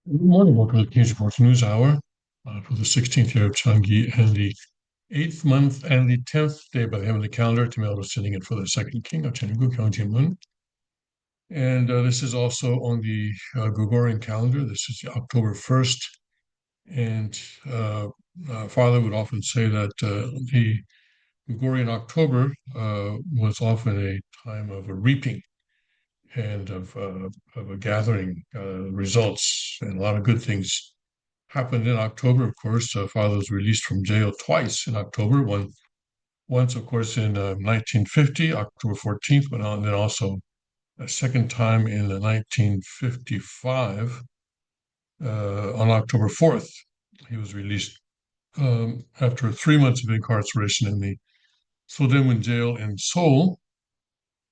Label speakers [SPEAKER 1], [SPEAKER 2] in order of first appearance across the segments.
[SPEAKER 1] Good morning. Welcome to the King's Sports News Hour for the 16th year of Changi and the 8th month and the 10th day by the heavenly calendar. Tamil was sitting in for the second king of Chengu, Gyeongjin Moon. And this is also on the Gregorian calendar. This is October 1st. And Father would often say that the Gregorian October was often a time of a reaping and of a gathering results, and a lot of good things happened in October. Of course, Father was released from jail twice in October. Once, of course, in 1950, October 14th, but then also a second time in 1955 on October 4th. He was released after 3 months of incarceration in the Sodaemun jail in Seoul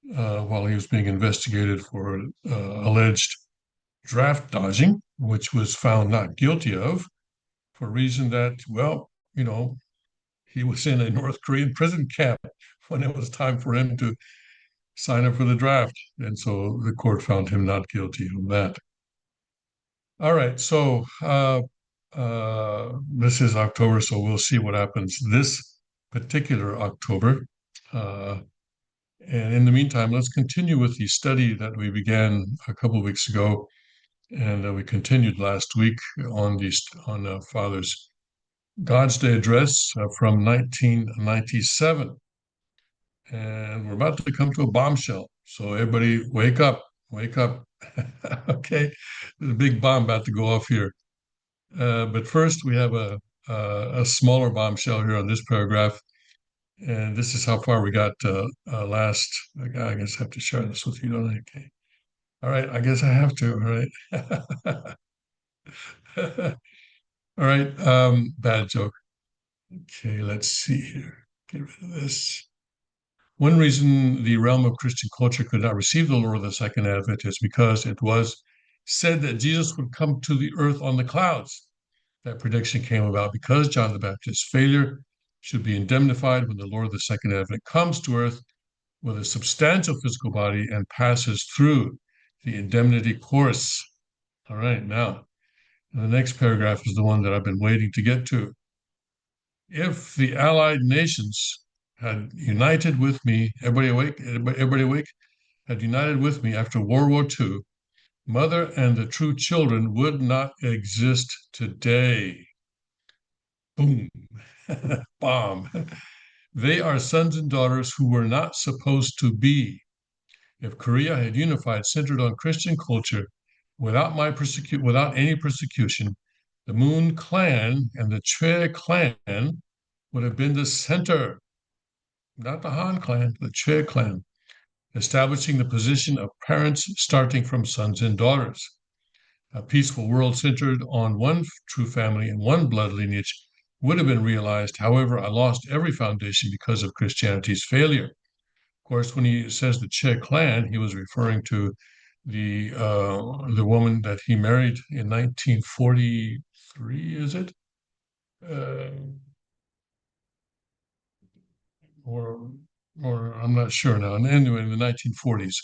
[SPEAKER 1] while he was being investigated for alleged draft dodging, which was found not guilty of for a reason that, well, he was in a North Korean prison camp when it was time for him to sign up for the draft. And so the court found him not guilty of that. All right. So This is October, so we'll see what happens this particular October. Uh, and in the meantime, let's continue with the study that we began a couple of weeks ago, and we continued last week on Father's God's Day address from 1997. And we're about to come to a bombshell. So everybody, wake up, wake up. Okay, there's a big bomb about to go off here. But first, we have a smaller bombshell here on this paragraph, and this is how far we got last. I guess I have to share this with you, don't I? Okay. All right. I guess I have to. All right. All right. Bad joke. Okay. Let's see here. Get rid of this. One reason the realm of Christian culture could not receive the Lord of the Second Advent is because it was said that Jesus would come to the earth on the clouds. That prediction came about because John the Baptist's failure should be indemnified when the Lord of the Second Advent comes to earth with a substantial physical body and passes through the indemnity course. All right, now, the next paragraph is the one that I've been waiting to get to. If the Allied nations had united with me, everybody awake? Everybody awake? Had united with me after World War II, Mother and the true children would not exist today. Boom. Bomb. They are sons and daughters who were not supposed to be. If Korea had unified, centered on Christian culture, without any persecution, the Moon Clan and the Choi Clan would have been the center, not the Han Clan, the Choi Clan, establishing the position of parents starting from sons and daughters. A peaceful world centered on one true family and one blood lineage would have been realized. However, I lost every foundation because of Christianity's failure. Of course, when he says the Che clan, he was referring to the woman that he married in 1943, is it? Uh, or or I'm not sure now. And anyway, in the 1940s,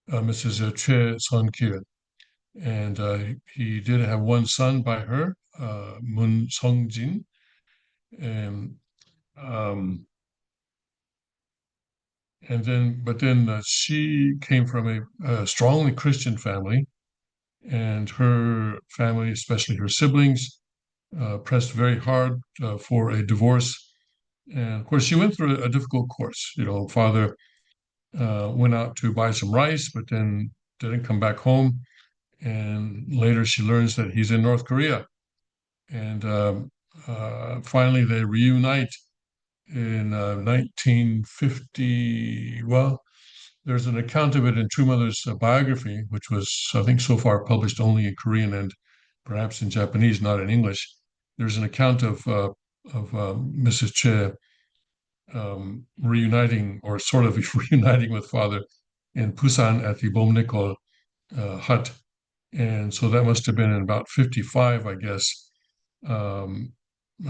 [SPEAKER 1] Mrs. Che Son Kil, and he did have one son by her, Moon Song Jin, and um, but then she came from a strongly Christian family, and her family, especially her siblings, pressed very hard for a divorce. And of course, she went through a difficult course. Father went out to buy some rice, but then didn't come back home. And later, she learns that he's in North Korea. And finally, they reunite in 1950. Well, there's an account of it in True Mother's biography, which was, I think, so far published only in Korean and perhaps in Japanese, not in English. There's an account of Mrs. Che reuniting, or sort of reuniting, with Father in Busan at the Bomnikol hut. And so that must have been in about 55, I guess. Um,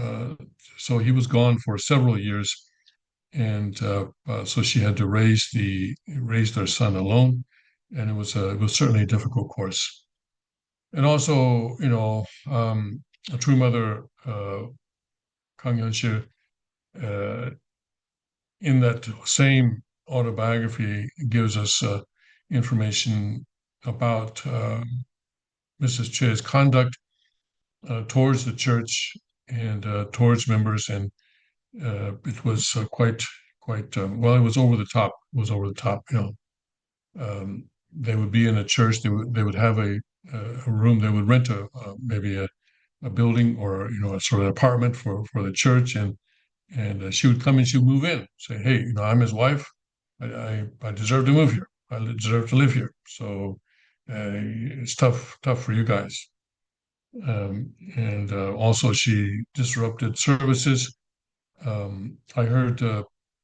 [SPEAKER 1] uh, so he was gone for several years, and so she had to raise their son alone, and it was certainly a difficult course. And also, a true mother, Kang Hyun-sil, uh, in that same autobiography, gives us information about Mrs. Che's conduct towards the church and towards members, and it was quite well. It was over the top. It was over the top. They would be in a church. They would have a room. They would rent maybe a building, or a sort of apartment for the church, and she would come and she would move in, say, hey, I'm his wife. I deserve to move here. I deserve to live here. So it's tough for you guys. And also, she disrupted services. I heard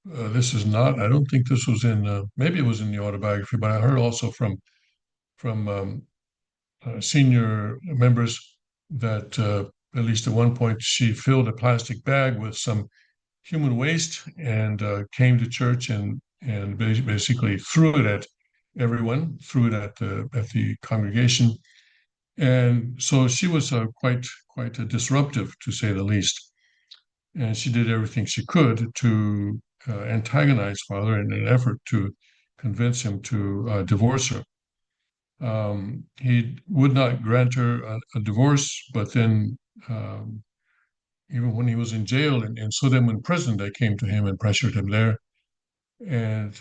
[SPEAKER 1] this is not. I don't think this was in. Maybe it was in the autobiography, but I heard also from senior members that at least at one point she filled a plastic bag with some human waste and came to church and basically threw it at everyone, threw it at the congregation, And so she was quite disruptive, to say the least. And she did everything she could to antagonize father in an effort to convince him to divorce her. He would not grant her a divorce, but then um, even when he was in jail and so then in prison, they came to him and pressured him there. And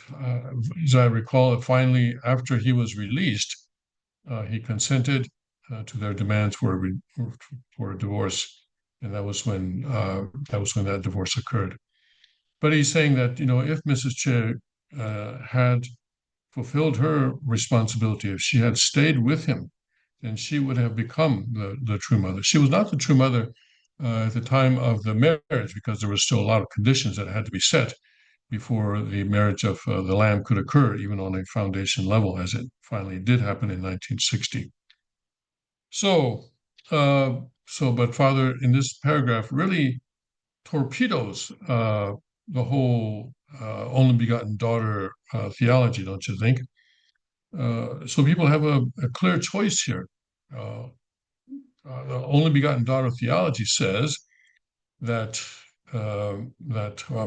[SPEAKER 1] as I recall, finally, after he was released, he consented to their demands for a divorce, and that was when that divorce occurred. But he's saying that if Mrs. Che had fulfilled her responsibility, if she had stayed with him, then she would have become the true mother. She was not the true mother at the time of the marriage because there was still a lot of conditions that had to be set before the marriage of the Lamb could occur, even on a foundation level, as it finally did happen in 1960. So, but Father, in this paragraph, really torpedoes the whole only begotten daughter theology, don't you think? So people have a clear choice here. Uh, the only begotten daughter theology says that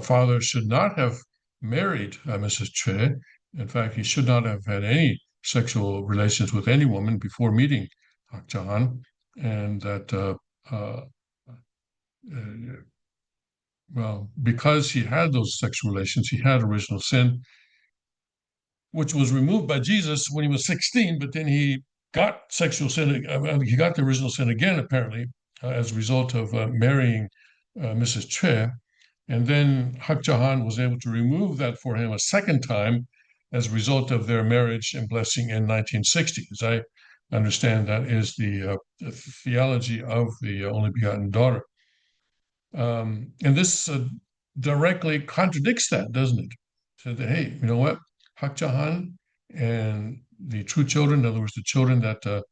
[SPEAKER 1] father should not have married Mrs. Che. In fact, he should not have had any sexual relations with any woman before meeting Hak Jahan, and that uh, uh, well, because he had those sexual relations, he had original sin, which was removed by Jesus when he was 16, but then he got sexual sin, he got the original sin again, apparently, as a result of marrying Mrs. Che. And then Hak Jahan was able to remove that for him a second time as a result of their marriage and blessing in 1960. As I understand, that is the theology of the only begotten daughter. And this directly contradicts that, doesn't it? Said that, hey, you know what? Hak Jahan and the true children, in other words, the children that the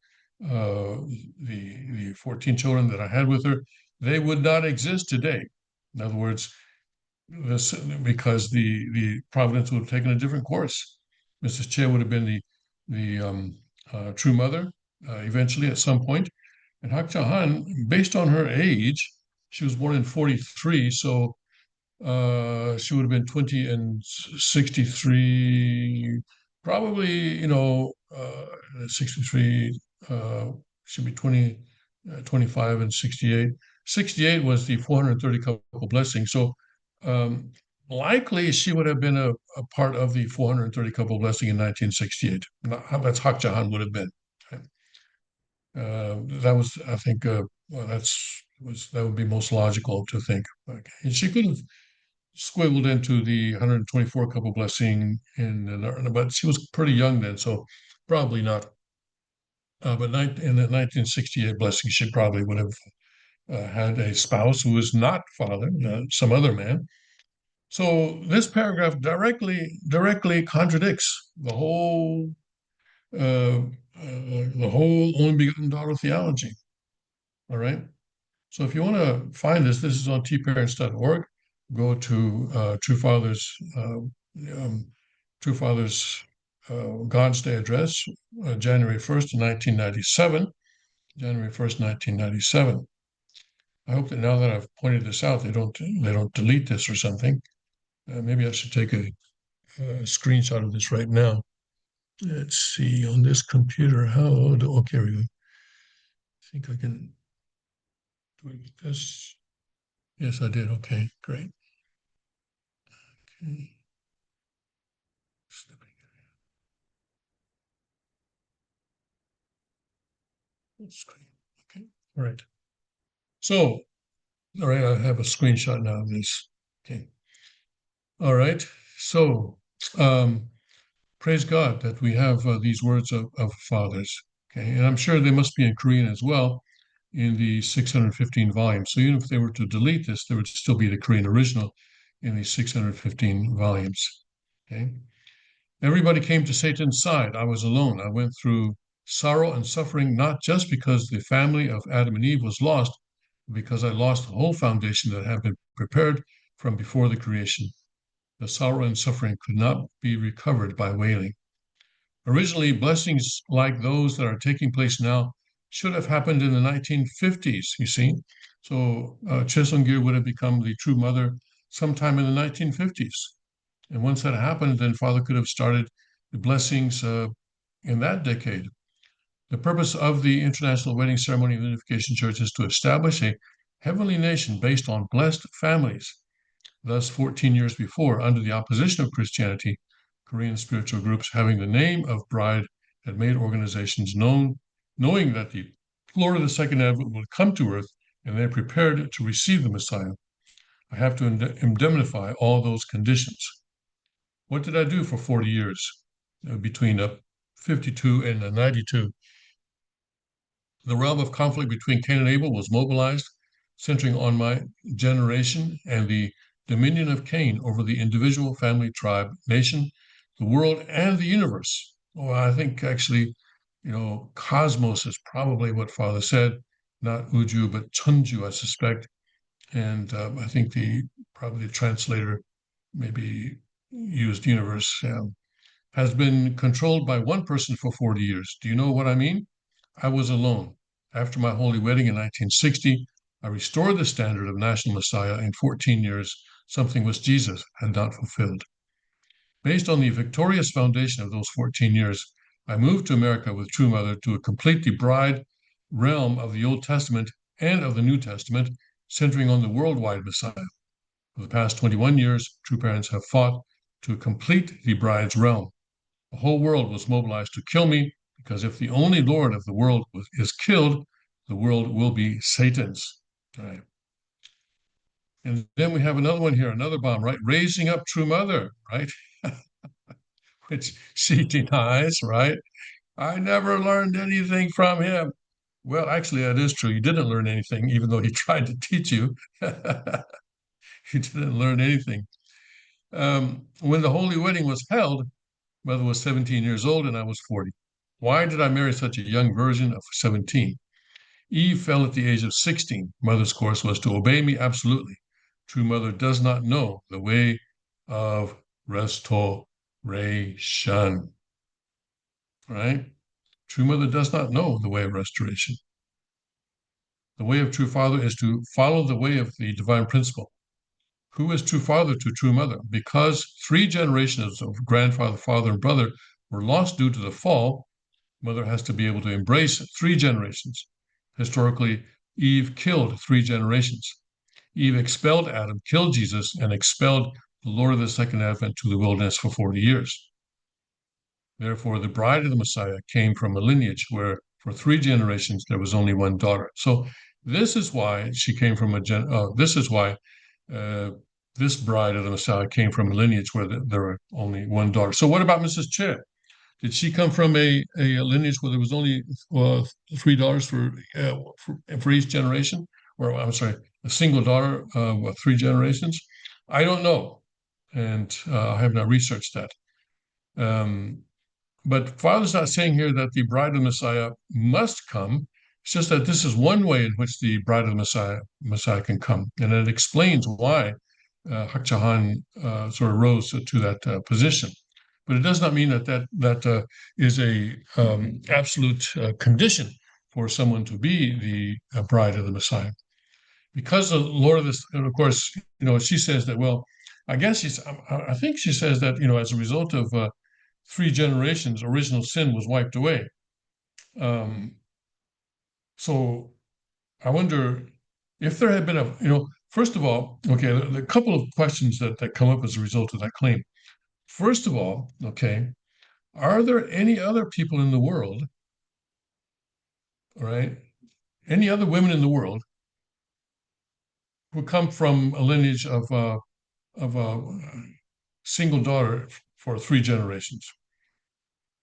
[SPEAKER 1] 14 children that I had with her, they would not exist today. In other words, this because the providence would have taken a different course. Mrs. Che would have been the true mother eventually at some point, and Hak Jahan, based on her age, she was born in 43, so she would have been 20 and 63, probably, 63, should be 20, 25 and 68. 68 was the 430 couple blessing. So um, likely she would have been a part of the 430 couple blessing in 1968. That's Hak Jahan would have been. That was, I think, well, that would be most logical to think. Okay. And she could have squiggled into the 124 couple blessing but she was pretty young then, so probably not. But in the 1968 blessing, she probably would have had a spouse who was not father, some other man. So this paragraph directly contradicts the whole only begotten daughter theology. All right. So if you want to find this is on tparents.org. Go to True Father's God's Day address, January 1st, 1997. January 1st, 1997. I hope that now that I've pointed this out, they don't delete this or something. Maybe I should take a screenshot of this right now. Let's see on this computer. Okay, I think I can do it with this. Yes, I did. Okay, great. Okay. Screen. Okay. All right. So, all right, I have a screenshot now of this. Okay. All right. So, praise God that we have these words of fathers. Okay. And I'm sure they must be in Korean as well in the 615 volumes. So even if they were to delete this, there would still be the Korean original in the 615 volumes. Okay. Everybody came to Satan's side. I was alone. I went through sorrow and suffering, not just because the family of Adam and Eve was lost, but because I lost the whole foundation that had been prepared from before the creation. The sorrow and suffering could not be recovered by wailing. Originally, blessings like those that are taking place now should have happened in the 1950s, you see. So Chesongir would have become the true mother sometime in the 1950s. And once that happened, then Father could have started the blessings in that decade. The purpose of the International Wedding Ceremony of the Unification Church is to establish a heavenly nation based on blessed families. Thus, 14 years before, under the opposition of Christianity, Korean spiritual groups having the name of bride had made organizations knowing that the Lord of the Second Advent would come to earth, and they prepared to receive the Messiah. I have to indemnify all those conditions. What did I do for 40 years between 52 and 92? The realm of conflict between Cain and Abel was mobilized, centering on my generation and the dominion of Cain over the individual, family, tribe, nation, the world, and the universe. Well, I think actually, cosmos is probably what Father said, not Uju, but Chunju, I suspect. And I think probably the translator maybe used universe, has been controlled by one person for 40 years. Do you know what I mean? I was alone. After my holy wedding in 1960, I restored the standard of national Messiah in 14 years, something which Jesus had not fulfilled. Based on the victorious foundation of those 14 years, I moved to America with True Mother to complete the bride realm of the Old Testament and of the New Testament, centering on the worldwide Messiah. For the past 21 years, True Parents have fought to complete the bride's realm. The whole world was mobilized to kill me because if the only Lord of the world is killed, the world will be Satan's. Right. And then we have another one here, another bomb, right? Raising up True Mother, right? Which she denies, right? I never learned anything from him. Well, actually, that is true. You didn't learn anything, even though he tried to teach you. You didn't learn anything. When the holy wedding was held, Mother was 17 years old and I was 40. Why did I marry such a young version of 17? Eve fell at the age of 16. Mother's course was to obey me absolutely. True Mother does not know the way of restoration. Right? True Mother does not know the way of restoration. The way of True Father is to follow the way of the divine principle. Who is True Father to True Mother? Because 3 generations of grandfather, father, and brother were lost due to the fall, Mother has to be able to embrace 3 generations. Historically, Eve killed 3 generations. Eve expelled Adam, killed Jesus, and expelled the Lord of the Second Advent to the wilderness for 40 years. Therefore, the bride of the Messiah came from a lineage where for 3 generations there was only one daughter. So this is why she came from this is why this bride of the Messiah came from a lineage where there were only one daughter. So what about Mrs. Che? Did she come from a lineage where there was only 3 daughters for each generation? Or I'm sorry, a single daughter, 3 generations? I don't know, and I have not researched that. But Father's not saying here that the bride of the Messiah must come. It's just that this is one way in which the bride of the Messiah can come, and it explains why Hakchahan sort of rose to that position. But it does not mean that is a absolute condition for someone to be the bride of the Messiah. Because the Lord of this, and of course, she says that. Well, I guess I think she says that as a result of 3 generations, original sin was wiped away. So I wonder if there had been first of all, okay, a couple of questions that come up as a result of that claim. First of all, okay, are there any other people in the world, all right, any other women in the world who come from a lineage of a single daughter for 3 generations?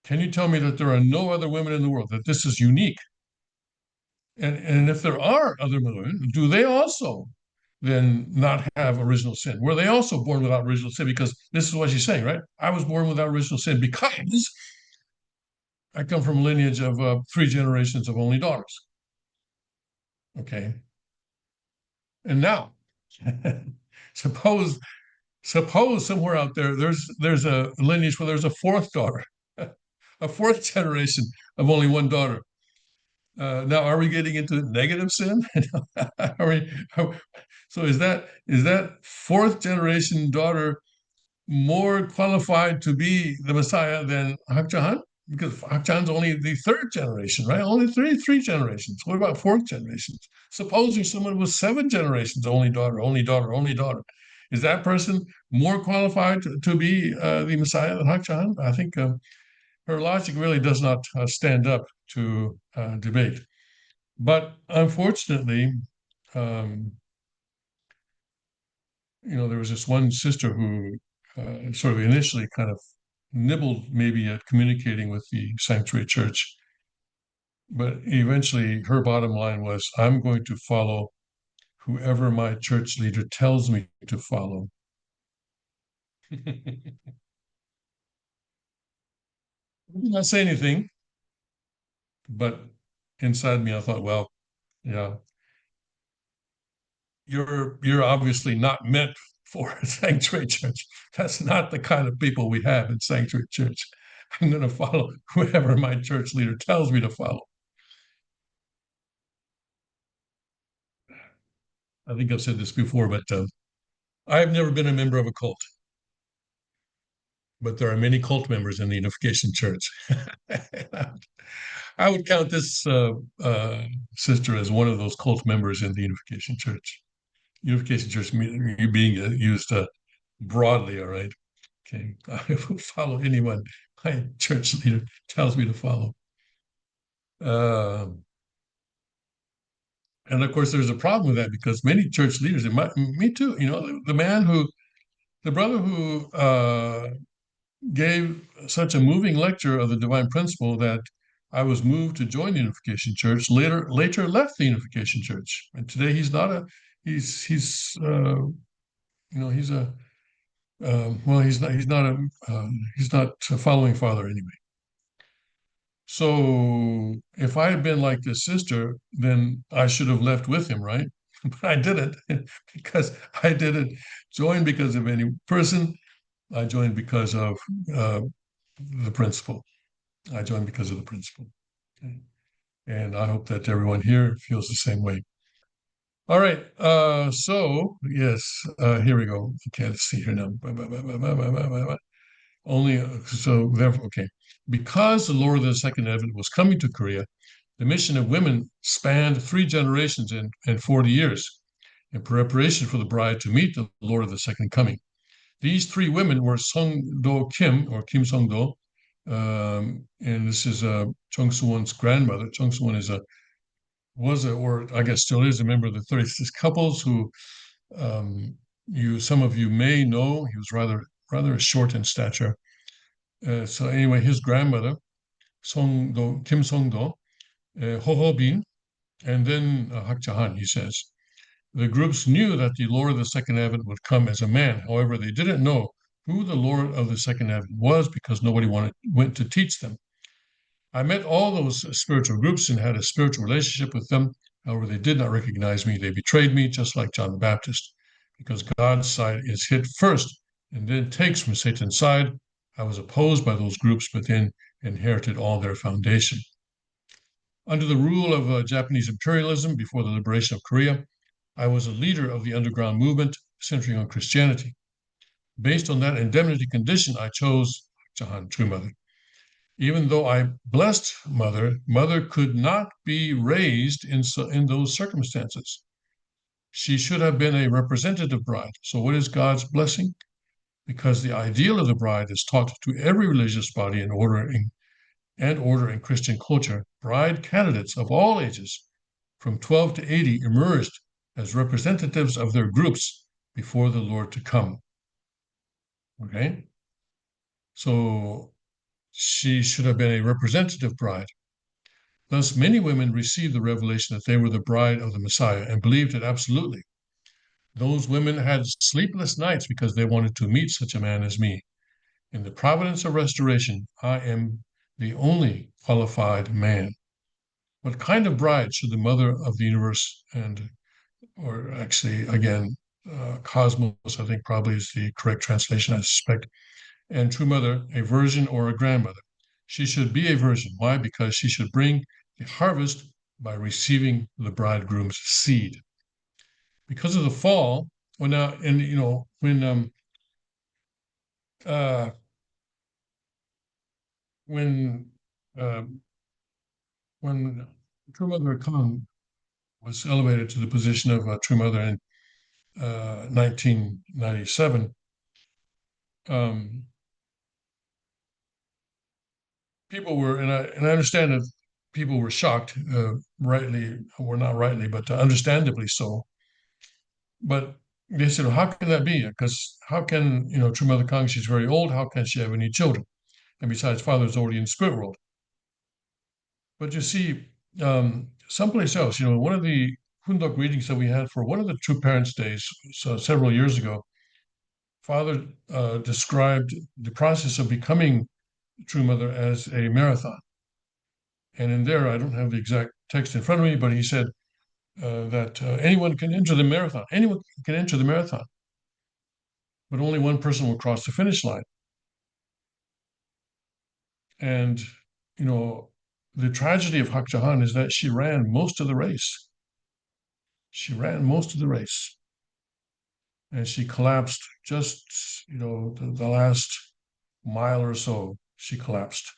[SPEAKER 1] Can you tell me that there are no other women in the world, that this is unique? And if there are other women, do they also then not have original sin? Were they also born without original sin? Because this is what she's saying, right? I was born without original sin because I come from a lineage of 3 generations of only daughters. Okay. And now, suppose somewhere out there there's a lineage where there's a 4th daughter, a 4th generation of only one daughter. Now, are we getting into negative sin? Are we, so is that fourth generation daughter more qualified to be the Messiah than Hakchahan? Because Hakchahan's only the third generation, right? Only three generations. What about fourth generations? Supposing someone was seven generations, only daughter, only daughter, only daughter. Is that person more qualified to be the Messiah than Hakchahan? I think her logic really does not stand up to debate. But unfortunately, um, there was this one sister who sort of initially kind of nibbled maybe at communicating with the sanctuary church, but eventually her bottom line was, I'm going to follow whoever my church leader tells me to follow. I did not say anything, but inside me I thought, well, yeah, you're obviously not meant for a sanctuary church. That's not the kind of people we have in sanctuary church. I'm going to follow whoever my church leader tells me to follow. I think I've said this before, but I've never been a member of a cult, but there are many cult members in the Unification Church. I would count this sister as one of those cult members in the Unification Church. Unification Church being used broadly, all right? Okay, I will follow anyone my church leader tells me to follow. Uh, and of course, there's a problem with that because many church leaders, me too, the brother who gave such a moving lecture of the divine principle that I was moved to join the Unification Church. Later left the Unification Church, and today he's not a he's he's a well he's not a following father anyway. So if I had been like this sister, then I should have left with him, right? But I didn't because I didn't join because of any person. I joined because of uh, the principle. I joined because of the principle. Okay. And I hope that everyone here feels the same way. All right. So, yes, here we go. Okay, let's see here now. Only, so therefore, okay. Because the Lord of the Second Advent was coming to Korea, the mission of women spanned three generations and 40 years in preparation for the bride to meet the Lord of the Second Coming. These three women were Song Do Kim, or Kim Song Do, and this is Chung Soo-won's grandmother. Chung Soo-won or I guess still is a member of the 36 couples who some of you may know. He was rather short in stature. So anyway, his grandmother, Kim Song-do, Ho Ho-bin, and then Hak Ja-han, he says. The groups knew that the Lord of the Second Advent would come as a man. However, they didn't know who the Lord of the Second Advent was because nobody went to teach them. I met all those spiritual groups and had a spiritual relationship with them. However, they did not recognize me. They betrayed me, just like John the Baptist, because God's side is hit first and then takes from Satan's side. I was opposed by those groups, but then inherited all their foundation. Under the rule of Japanese imperialism before the liberation of Korea, I was a leader of the underground movement centering on Christianity. Based on that indemnity condition, I chose Jahan, True Mother. Even though I blessed Mother, Mother could not be raised in those circumstances. She should have been a representative bride. So, what is God's blessing? Because the ideal of the bride is taught to every religious body in order in Christian culture, bride candidates of all ages, from 12 to 80, emerged as representatives of their groups before the Lord to come. Okay? So she should have been a representative bride. Thus, many women received the revelation that they were the bride of the Messiah and believed it absolutely. Those women had sleepless nights because they wanted to meet such a man as me. In the providence of restoration, I am the only qualified man. What kind of bride should the mother of the universe or actually, again, cosmos, I think probably is the correct translation, I suspect, and true mother, a virgin or a grandmother? She should be a virgin. Why? Because she should bring the harvest by receiving the bridegroom's seed. Because of the fall, well now, and uh, when uh, when True Mother Khan was elevated to the position of True Mother in 1997, um, people were, and I understand that people were shocked, rightly, or not rightly, but understandably so. But they said, well, how can that be? Because how can, True Mother Kang, she's very old, how can she have any children? And besides, father's already in the spirit world. But you see, someplace else, one of the Kundok readings that we had for one of the True Parents Days, so several years ago, Father described the process of becoming True Mother as a marathon. And in there, I don't have the exact text in front of me, but he said that anyone can enter the marathon. Anyone can enter the marathon, but only one person will cross the finish line. And, you know, the tragedy of Hak Jahan is that she ran most of the race. She ran most of the race, and she collapsed just, the last mile or so. She collapsed,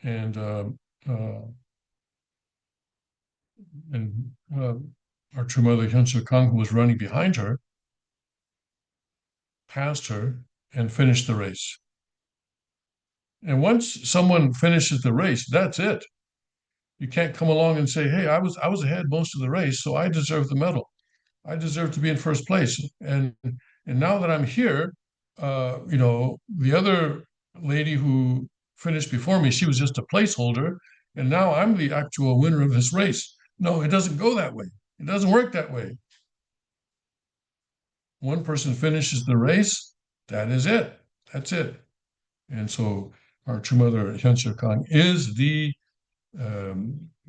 [SPEAKER 1] and uh, and our true mother Hyun Suk Kang, who was running behind her, passed her and finished the race. And once someone finishes the race, that's it. You can't come along and say, "Hey, I was ahead most of the race, so I deserve the medal. I deserve to be in first place." And now that I'm here, the other lady who finished before me, she was just a placeholder, and now I'm the actual winner of this race. No, it doesn't go that way. It doesn't work that way. One person finishes the race, that is it. That's it. And so our true mother, Hyun Kang, is the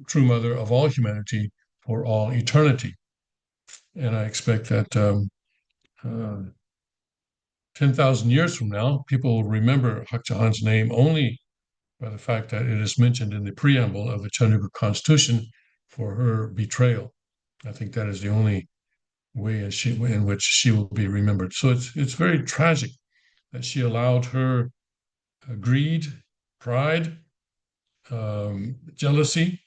[SPEAKER 1] true mother of all humanity for all eternity. And I expect that 10,000 years from now, people will remember Hak Jahan's name only by the fact that it is mentioned in the preamble of the Chinese Constitution for her betrayal. I think that is the only way in which she will be remembered. So it's very tragic that she allowed her greed, pride, jealousy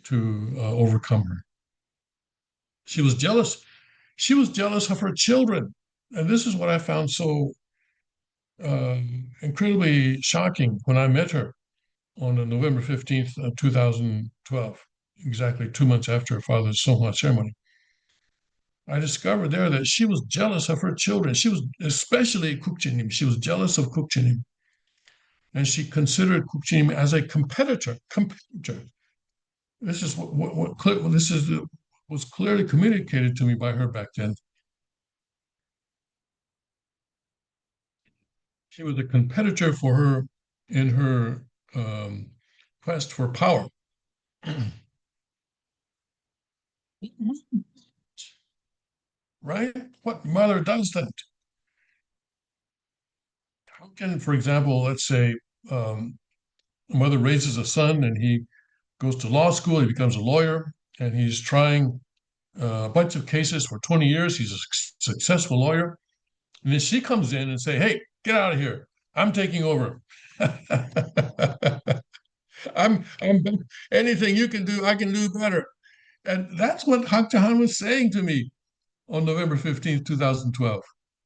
[SPEAKER 1] to overcome her. She was jealous. She was jealous of her children, and this is what I found so incredibly shocking when I met her on November 15th, 2012, exactly 2 months after her father's Songhua ceremony. I discovered there that she was jealous of her children. She was, especially Kukjinim, she was jealous of Kukjinim. And she considered Kukjinim as a competitor. This is was clearly communicated to me by her back then. She was a competitor for her in her quest for power. Right? What mother does that? How can, for example, let's say a mother raises a son and he goes to law school, he becomes a lawyer, and he's trying a bunch of cases for 20 years. He's a successful lawyer. And then she comes in and say, "Hey, get out of here. I'm taking over." I'm anything you can do, I can do better. And that's what Hak Jahan was saying to me on November 15th, 2012.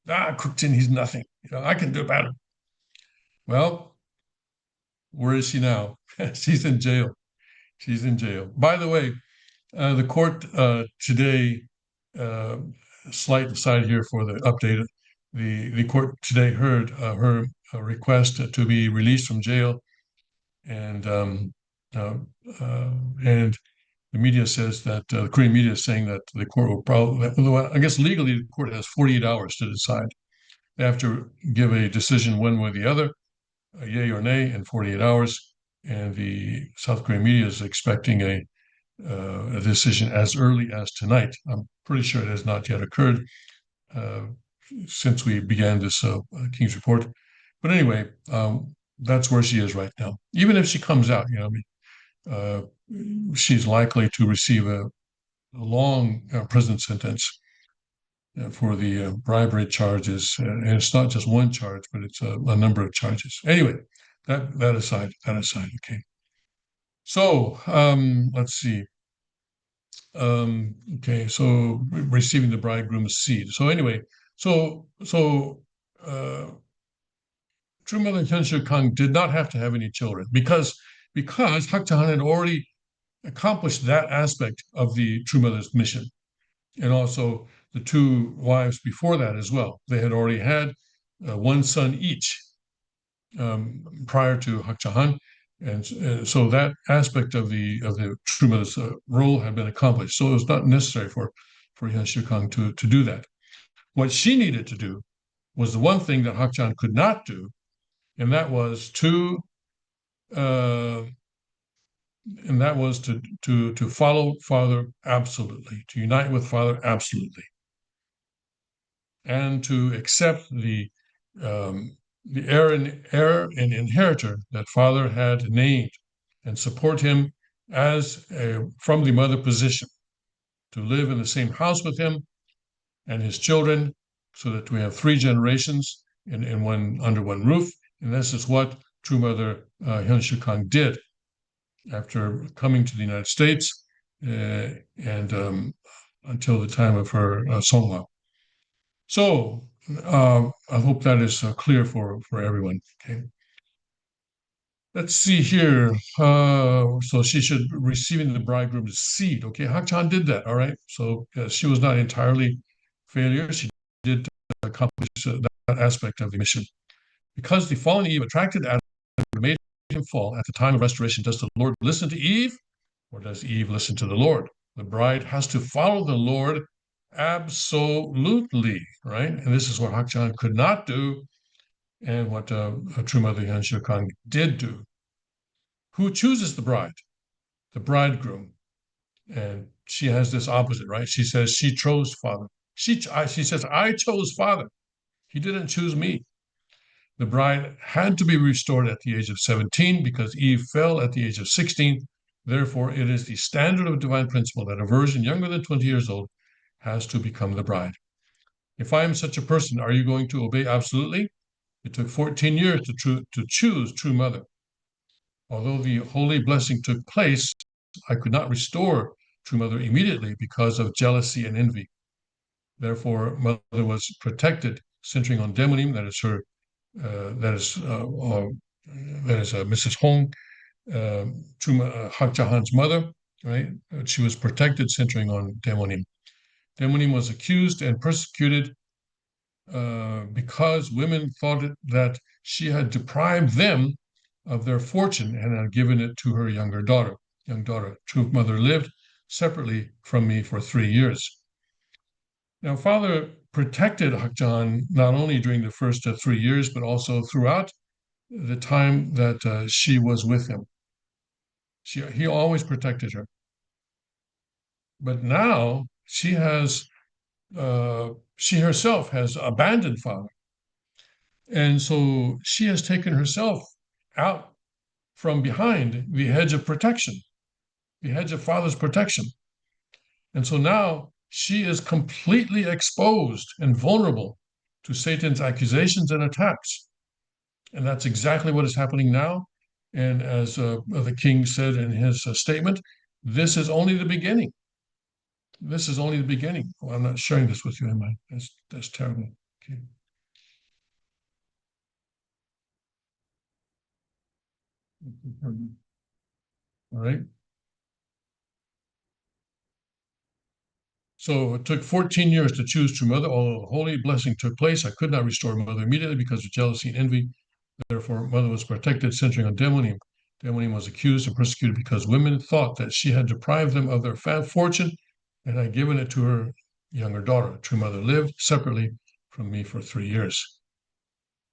[SPEAKER 1] Kukjin, he's nothing. I can do better. Well, where is she now? She's in jail. She's in jail. By the way, the court today, uh, slight aside here for the update, the court today heard her request to be released from jail, and uh, and the media says that the Korean media is saying that the court will probably, although I guess legally the court has 48 hours to decide. They have to give a decision one way or the other, a yay or nay, in 48 hours. And the South Korean media is expecting a decision as early as tonight. I'm pretty sure it has not yet occurred uh, since we began this King's Report. But anyway, that's where she is right now. Even if she comes out, uh, she's likely to receive a long prison sentence for the bribery charges. And it's not just one charge, but it's a number of charges. Anyway, that aside, okay. So let's see. Okay, so receiving the bridegroom's seed. So anyway, so True Mother Hyun Shik Kang did not have to have any children because Hak Ja Han had already accomplished that aspect of the True Mother's mission, and also the two wives before that as well. They had already had one son each prior to Hak Ja Han, and so that aspect of the True Mother's role had been accomplished. So it was not necessary for Hyun Shik Kang to do that. What she needed to do was the one thing that Hak Ja Han could not do, and that was uh, to follow Father absolutely, to unite with Father absolutely, and to accept the heir and inheritor that Father had named, and support him from the mother position, to live in the same house with him and his children, so that we have three generations in one under one roof. And this is what True Mother Hyun Shik Kang did after coming to the United States and until the time of her Songhwa. So I hope that is clear for everyone. Okay. Let's see here. So she should receiving the bridegroom's seed. Okay, Hak Chan did that. All right. So she was not entirely failure. She did accomplish that aspect of the mission. Because the fallen Eve attracted Adam and made him fall at the time of restoration, does the Lord listen to Eve, or does Eve listen to the Lord? The bride has to follow the Lord absolutely, right? And this is what Hak Chan could not do, and what True Mother Hyun Shik Kang did do. Who chooses the bride? The bridegroom. And she has this opposite, right? She says she chose Father. She says, I chose Father. He didn't choose me. The bride had to be restored at the age of 17 because Eve fell at the age of 16. Therefore, it is the standard of divine principle that a virgin younger than 20 years old has to become the bride. If I am such a person, are you going to obey absolutely? It took 14 years to choose True Mother. Although the holy blessing took place, I could not restore True Mother immediately because of jealousy and envy. Therefore, Mother was protected, centering on Demonim, that is her, that is Mrs. Hong, Hak Ja Han's mother, right? She was protected, centering on Demonim. Demonim was accused and persecuted because women thought that she had deprived them of their fortune and had given it to her young daughter. True Mother lived separately from me for 3 years. Now, Father protected Hak Ja Han not only during the first 3 years, but also throughout the time that she was with him. He always protected her. But now she herself has abandoned Father. And so she has taken herself out from behind the hedge of protection, the hedge of Father's protection. And so now she is completely exposed and vulnerable to Satan's accusations and attacks. And that's exactly what is happening now. And as the king said in his statement, this is only the beginning. This is only the beginning. Well, I'm not sharing this with you, am I? That's terrible. Okay. All right. So it took 14 years to choose True Mother. Although the holy blessing took place, I could not restore Mother immediately because of jealousy and envy. Therefore, Mother was protected, centering on Demonim. Demonim was accused and persecuted because women thought that she had deprived them of their fortune and had given it to her younger daughter. True Mother lived separately from me for 3 years.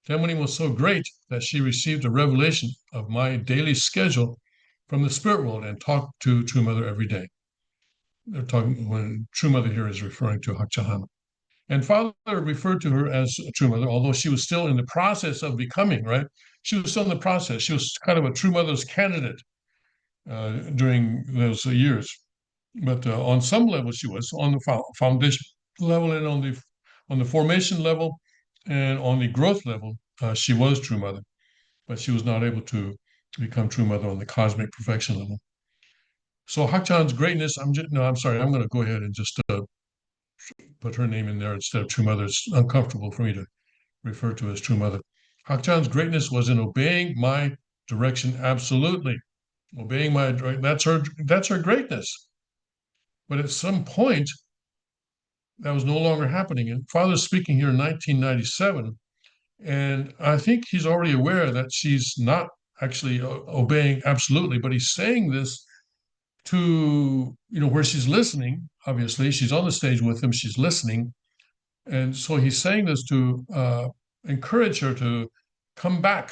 [SPEAKER 1] Demonim was so great that she received a revelation of my daily schedule from the spirit world and talked to True Mother every day. They're talking when True Mother here is referring to Hak Ja Han. And Father referred to her as a True Mother, although she was still in the process of becoming, right? She was still in the process. She was kind of a True Mother's candidate. during those years. But on some level, she was on the foundation level and on the formation level and on the growth level. She was true mother, but she was not able to become true mother on the cosmic perfection level. So Hakchan's greatness. I'm sorry. I'm going to go ahead and just put her name in there instead of true mother. It's uncomfortable for me to refer to as true mother. Hakchan's greatness was in obeying my direction absolutely. Obeying my that's her greatness. But at some point, that was no longer happening. And Father's speaking here in 1997, and I think he's already aware that she's not actually obeying absolutely, but he's saying this to, where she's listening. Obviously, she's on the stage with him, she's listening. And so he's saying this to encourage her to come back,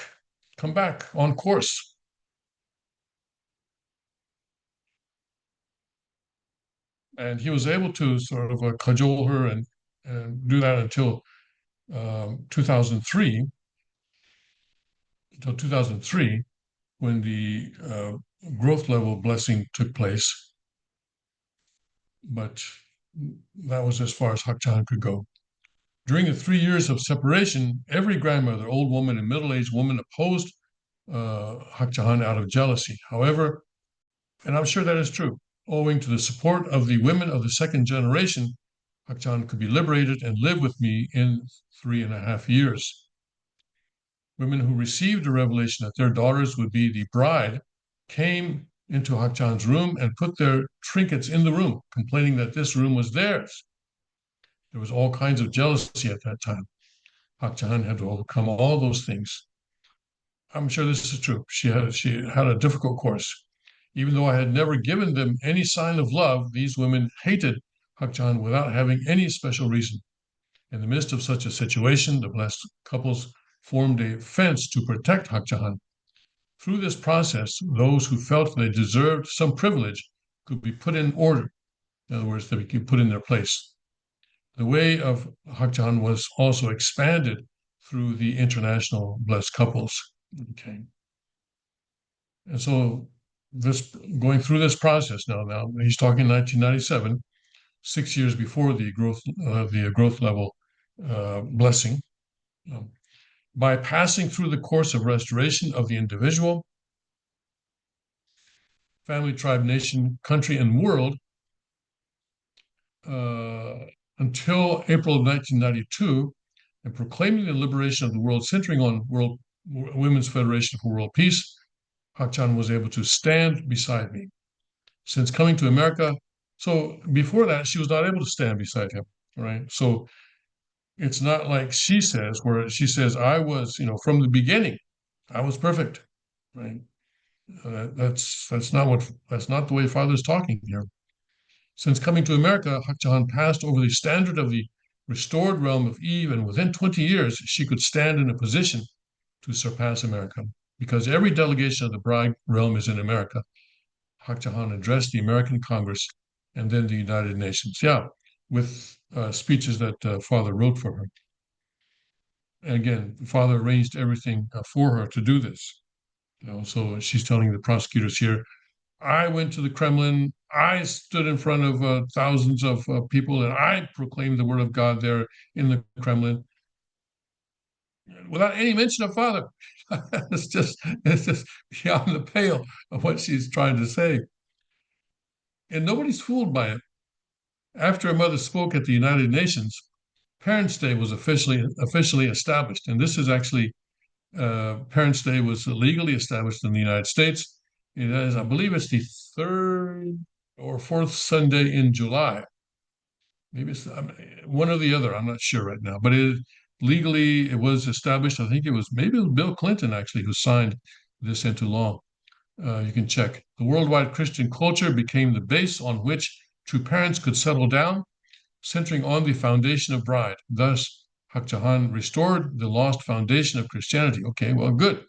[SPEAKER 1] come back on course. And he was able to sort of cajole her and do that until 2003, when the growth level blessing took place. But that was as far as Hakchan could go. During the 3 years of separation, every grandmother, old woman, and middle-aged woman opposed Hakchan out of jealousy. However, and I'm sure that is true, owing to the support of the women of the second generation, Hakchan could be liberated and live with me in 3.5 years. Women who received a revelation that their daughters would be the bride came into Hakchan's room and put their trinkets in the room, complaining that this room was theirs. There was all kinds of jealousy at that time. Hakchan had to overcome all those things. I'm sure this is true. She had a difficult course. Even though I had never given them any sign of love, these women hated Hakchan without having any special reason. In the midst of such a situation, the blessed couples formed a fence to protect Hakchan. Through this process, those who felt they deserved some privilege could be put in order. In other words, they could be put in their place. The way of Hakchan was also expanded through the international blessed couples. Okay. And so this going through this process now he's talking 1997, 6 years before the growth level blessing. By passing through the course of restoration of the individual, family, tribe, nation, country, and world until April of 1992, and proclaiming the liberation of the world, centering on World Women's Federation for World Peace, Hakchan was able to stand beside me. Since coming to America, so before that, she was not able to stand beside him, right? So it's not like she says, where she says, I was, from the beginning, I was perfect, right? That's not the way Father's talking here. Since coming to America, Hakchan passed over the standard of the restored realm of Eve, and within 20 years, she could stand in a position to surpass America. Because every delegation of the bride realm is in America, Hakchan addressed the American Congress and then the United Nations. Yeah, with speeches that Father wrote for her. And again, Father arranged everything for her to do this. So she's telling the prosecutors here, I went to the Kremlin. I stood in front of thousands of people, and I proclaimed the word of God there in the Kremlin, without any mention of Father. it's just beyond the pale of what she's trying to say, and nobody's fooled by it. After a mother spoke at the United Nations, Parents' Day was officially established, and this is actually Parents' Day was legally established in the United States. It is, I believe, it's the third or fourth Sunday in July. Maybe it's one or the other. I'm not sure right now, but legally it was established. I think maybe it was Bill Clinton actually who signed this into law. You can check. The worldwide Christian culture became the base on which true parents could settle down, centering on the foundation of bride. Thus, Hakchan restored the lost foundation of Christianity. Okay, well, good.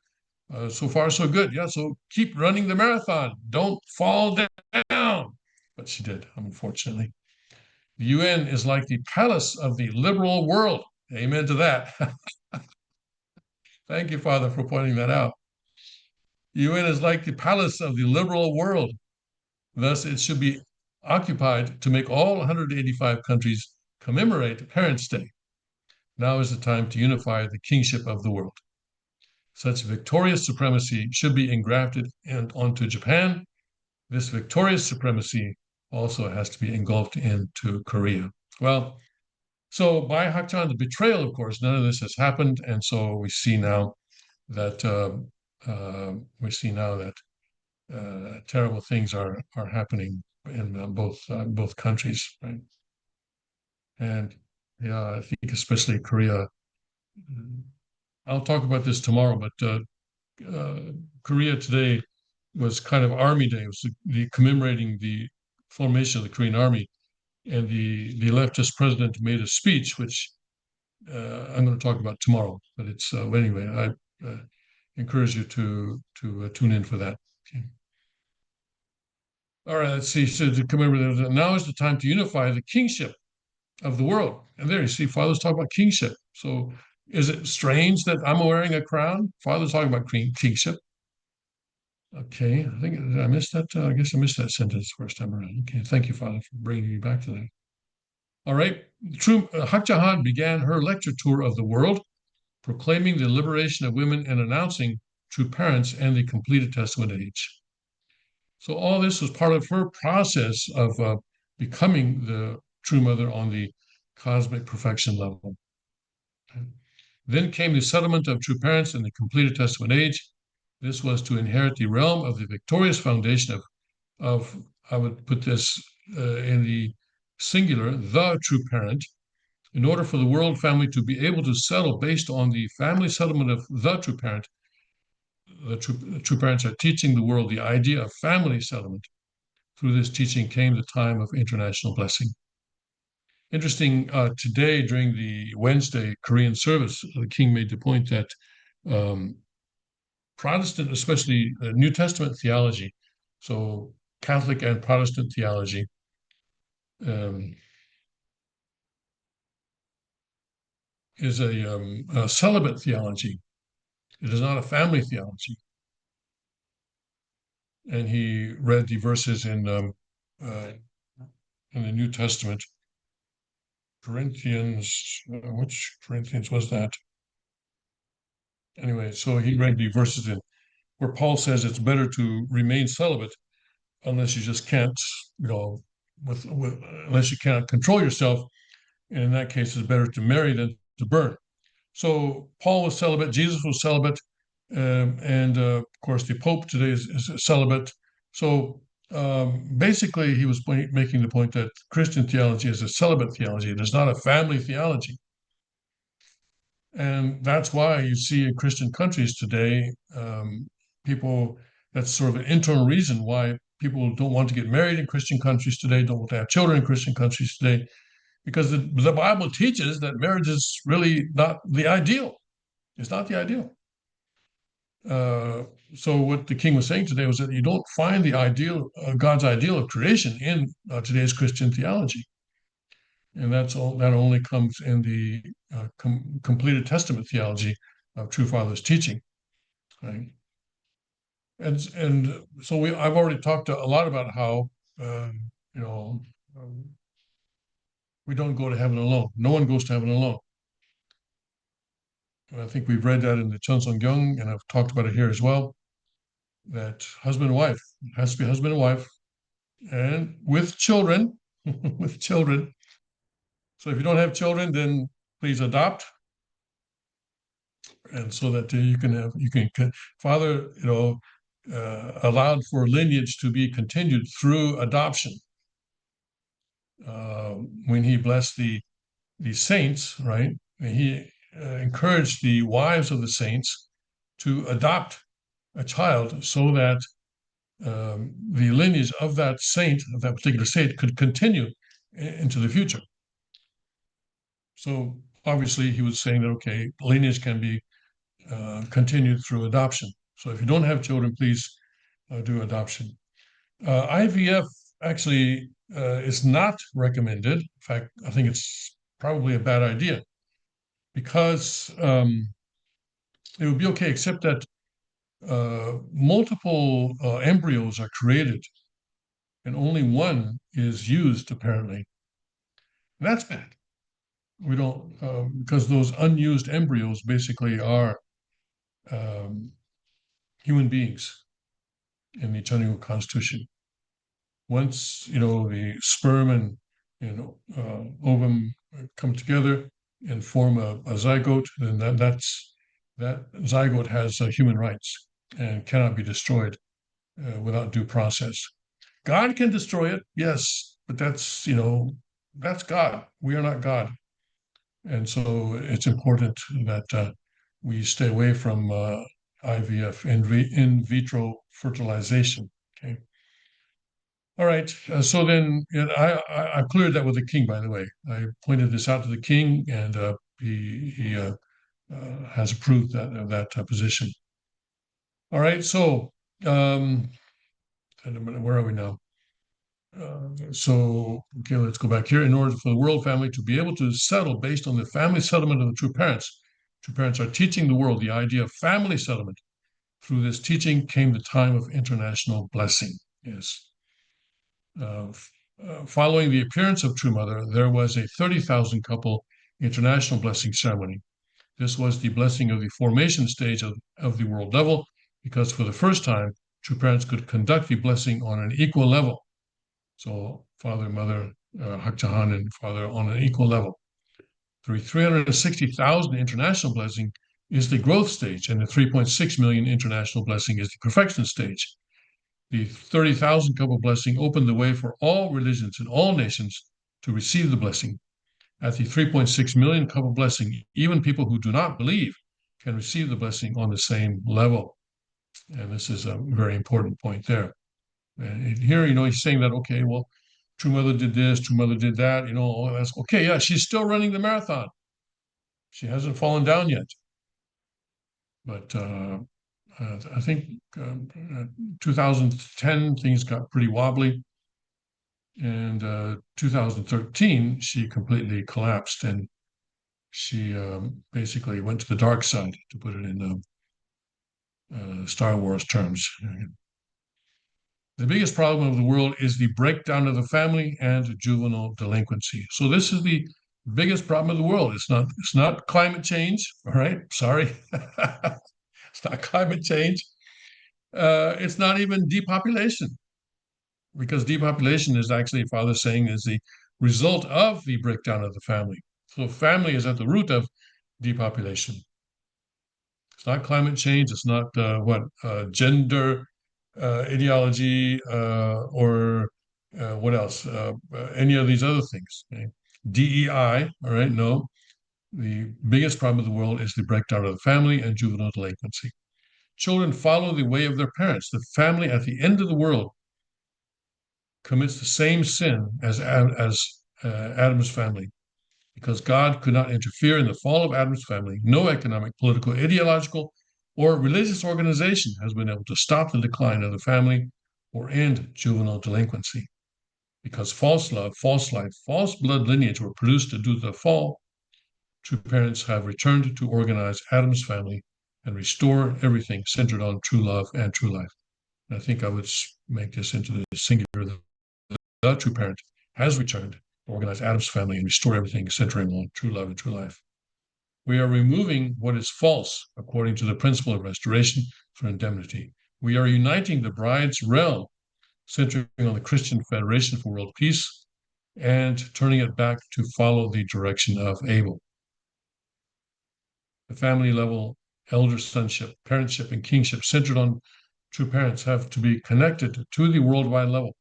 [SPEAKER 1] So far, so good. Yeah, so keep running the marathon. Don't fall down. But she did, unfortunately. The UN is like the palace of the liberal world. Amen to that. Thank you, Father, for pointing that out. UN is like the palace of the liberal world. Thus, it should be occupied to make all 185 countries commemorate Parents' Day. Now is the time to unify the kingship of the world. Such victorious supremacy should be engrafted onto Japan. This victorious supremacy also has to be engulfed into Korea. Well, so by Hakchan, the betrayal, of course, none of this has happened, and so we see now that terrible things are happening in both countries, right? And yeah, I think especially Korea. I'll talk about this tomorrow, but Korea today was kind of Army Day. It was commemorating the formation of the Korean Army, and the leftist president made a speech, which I'm going to talk about tomorrow. But it's anyway. I encourage you to tune in for that. Okay. All right, let's see. So to commemorate, now is the time to unify the kingship of the world. And there you see, Father's talking about kingship. So is it strange that I'm wearing a crown? Father's talking about kingship. Okay, I think I missed that. I guess I missed that sentence first time around. Okay, thank you, Father, for bringing me back to that. All right, Hak Ja Han began her lecture tour of the world, proclaiming the liberation of women and announcing true parents and the completed testament age. So all this was part of her process of becoming the true mother on the cosmic perfection level. Then came the settlement of true parents in the completed testament age. This was to inherit the realm of the victorious foundation of I would put this in the singular, the true parent, in order for the world family to be able to settle based on the family settlement of the true parent. The true parents are teaching the world the idea of family settlement. Through this teaching came the time of international blessing. Interesting, today during the Wednesday Korean service, the king made the point that um, Protestant, especially New Testament theology, so Catholic and Protestant theology, um, is a celibate theology. It is not a family theology. And he read the verses in the New Testament. Corinthians, which Corinthians was that? Anyway, so he read the verses in where Paul says it's better to remain celibate unless you just can't, with unless you cannot control yourself. And in that case, it's better to marry than to burn. So Paul was celibate, Jesus was celibate, and of course the Pope today is celibate. So basically, he was making the point that Christian theology is a celibate theology. It is not a family theology. And that's why you see in Christian countries today, people, that's sort of an internal reason why people don't want to get married in Christian countries today, don't want to have children in Christian countries today, because the Bible teaches that marriage is really not the ideal. It's not the ideal. So what the king was saying today was that you don't find the ideal, God's ideal of creation in today's Christian theology, and that only comes in the completed Testament theology of True Father's teaching, right? And so I've already talked a lot about how you know um, we don't go to heaven alone. No one goes to heaven alone. And I think we've read that in the Cheonseongyeong, and I've talked about it here as well. That husband and wife, it has to be husband and wife, and with children, with children. So if you don't have children, then please adopt, and so that father, allowed for lineage to be continued through adoption. When he blessed the saints, right? He encouraged the wives of the saints to adopt a child so that the lineage of that saint, of that particular saint, could continue into the future. So obviously, he was saying that okay, lineage can be continued through adoption. So if you don't have children, please do adoption. IVF actually is not recommended. In fact, I think it's probably a bad idea because it would be okay, except that multiple embryos are created and only one is used, apparently. And that's bad. We don't, because those unused embryos basically are um, human beings in the Chinese Constitution. Once the sperm and ovum come together and form a zygote, then that zygote has human rights and cannot be destroyed without due process. God can destroy it, yes, but that's God. We are not God, and so it's important that we stay away from IVF, in vitro fertilization. Okay. All right. So then, I cleared that with the king. By the way, I pointed this out to the king, and he has approved that position. All right. So, where are we now? So, okay, let's go back here. In order for the world family to be able to settle based on the family settlement of the true parents are teaching the world the idea of family settlement. Through this teaching came the time of international blessing. Yes. Uh, Following the appearance of True Mother, there was a 30,000 couple international blessing ceremony. This was the blessing of the formation stage of the world level, because for the first time, True Parents could conduct the blessing on an equal level. So Father, Mother, Hak Ja Han, and Father on an equal level. The 360,000 international blessing is the growth stage, and the 3.6 million international blessing is the perfection stage. The 30,000 couple blessing opened the way for all religions and all nations to receive the blessing. At the 3.6 million couple blessing, even people who do not believe can receive the blessing on the same level. And this is a very important point there. And here, he's saying that, okay, well, True Mother did this, True Mother did that, that's okay. Yeah, she's still running the marathon. She hasn't fallen down yet. But I think 2010, things got pretty wobbly. And 2013, she completely collapsed and she basically went to the dark side, to put it in Star Wars terms. The biggest problem of the world is the breakdown of the family and juvenile delinquency. So this is the biggest problem of the world. It's not climate change. All right, sorry, it's not climate change. It's not even depopulation, because depopulation is actually, Father saying, is the result of the breakdown of the family. So family is at the root of depopulation. It's not climate change. It's not gender ideology or what else? Any of these other things. Okay? DEI. All right. No, the biggest problem of the world is the breakdown of the family and juvenile delinquency. Children follow the way of their parents. The family at the end of the world commits the same sin as Adam's family, because God could not interfere in the fall of Adam's family. No economic, political, ideological, or religious organization has been able to stop the decline of the family or end juvenile delinquency. Because false love, false life, false blood lineage were produced due to the fall, true parents have returned to organize Adam's family and restore everything centered on true love and true life. And I think I would make this into the singular. The true parent has returned to organize Adam's family and restore everything centering on true love and true life. We are removing what is false according to the principle of restoration for indemnity. We are uniting the bride's realm, centering on the Christian Federation for World Peace, and turning it back to follow the direction of Abel. The family level elder sonship, parentship, and kingship centered on true parents have to be connected to the worldwide level.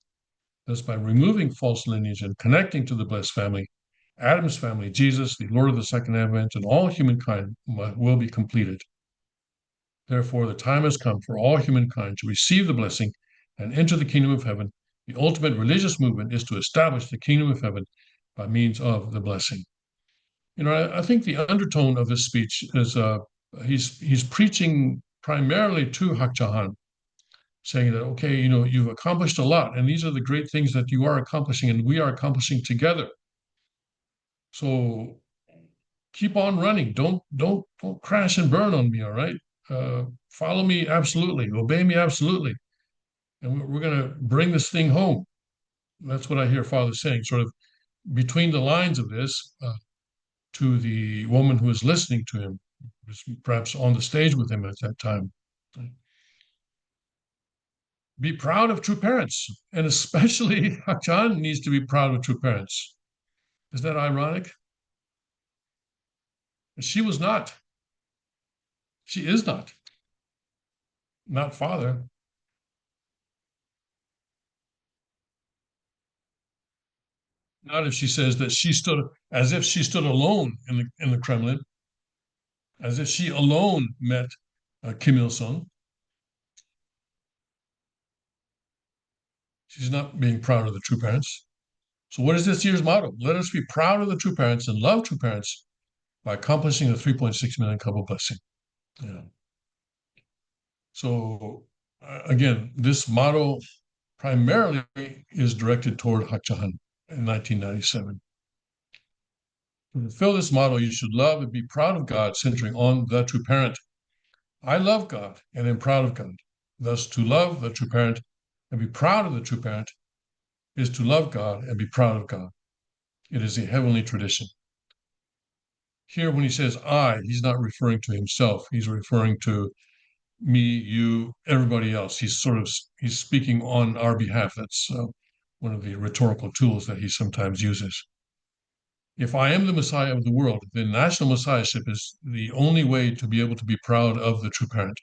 [SPEAKER 1] Thus, by removing false lineage and connecting to the blessed family, Adam's family, Jesus, the Lord of the second advent, and all humankind will be completed. Therefore, the time has come for all humankind to receive the blessing and enter the kingdom of heaven. The ultimate religious movement is to establish the kingdom of heaven by means of the blessing. I think the undertone of this speech is he's preaching primarily to Hak Ja Han, saying that, okay, you've accomplished a lot, and these are the great things that you are accomplishing and we are accomplishing together. So keep on running. Don't crash and burn on me, all right? follow me absolutely, obey me absolutely, and we're going to bring this thing home. That's what I hear Father saying, sort of between the lines of this, to the woman who is listening to him, who's perhaps on the stage with him at that time. Be proud of true parents, and especially John needs to be proud of true parents. Is that ironic? She was not. She is not father. Not if she says that she stood as if she stood alone in the Kremlin, as if she alone met Kim Il Sung. She's not being proud of the true parents. So, what is this year's motto? Let us be proud of the true parents and love true parents by accomplishing the 3.6 million couple blessing. Yeah. So, again, this motto primarily is directed toward Hak Ja Han in 1997. To fulfill this motto, you should love and be proud of God, centering on the true parent. I love God and am proud of God. Thus, to love the true parent and be proud of the true parent is to love God and be proud of God. It is a heavenly tradition. Here, when he says I, he's not referring to himself. He's referring to me, you, everybody else. He's speaking on our behalf. That's one of the rhetorical tools that he sometimes uses. If I am the Messiah of the world, then national messiahship is the only way to be able to be proud of the true parent.